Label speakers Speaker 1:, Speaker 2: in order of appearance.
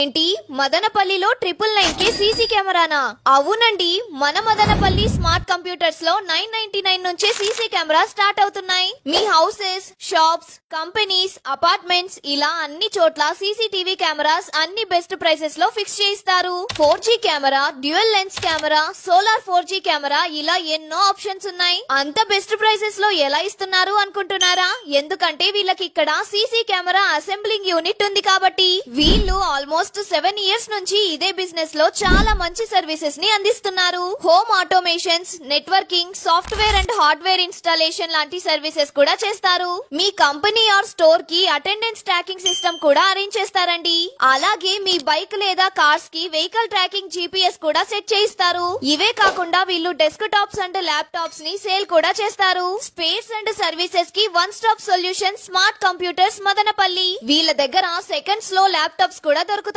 Speaker 1: ఏంటి మదనపల్లిలో 999 కి సీసీ కెమెరానా? అవునండి, మన మదనపల్లి స్మార్ట్ కంప్యూటర్స్ లో 999 నుంచే సీసీ కెమెరా స్టార్ట్ అవుతున్నాయి. మీ హౌసెస్, షాప్స్, కంపెనీస్, అపార్ట్మెంట్స్ ఇలా అన్ని చోట్ల సీసీటీవీ కెమెరాస్ అన్ని బెస్ట్ ప్రైసెస్ లో ఫిక్స్ చేయిస్తారు. 4G camera, dual lens camera, solar 4G camera ఇలా ఎన్నో ఆప్షన్స్ ఉన్నాయి. అంత బెస్ట్ ప్రైసెస్ లో ఎలా ఇస్తున్నారు అనుకుంటున్నారా? ఎందుకంటే వీళ్ళకి ఇక్కడ సీసీ కెమెరా అసెంబ్లింగ్ యూనిట్ ఉంది కాబట్టి. వీళ్ళు ఆల్మోస్ట్ 7 ఇయర్స్ నుంచి ఇదే బిజినెస్ లో చాలా మంచి సర్వీసెస్ ని అందిస్తున్నారు. Home automations, networking, software and hardware installation లాంటి సర్వీసెస్ కూడా చేస్తారు. మీ కంపెనీ ఆర్ స్టోర్ కి అటెండెన్స్ ట్రాకింగ్ సిస్టమ్ కూడా అరేంజ్ చేస్తారండి. అలాగే మీ బైక్ లేదా కార్స్ కి వెహికల్ ట్రాకింగ్ GPS కూడా సెట్ చేయిస్తారు. ఇవే కాకుండా వీళ్ళు డెస్క్ టాప్స్ అండ్ ల్యాప్టాప్స్ ని సేల్ కూడా చేస్తారు. స్పేస్ అండ్ సర్వీసెస్ కి one stop solution smart computers Madanapalle. వీళ్ళ దగ్గర సెకండ్స్ లో ల్యాప్టాప్స్ కూడా దొరుకుతాయి.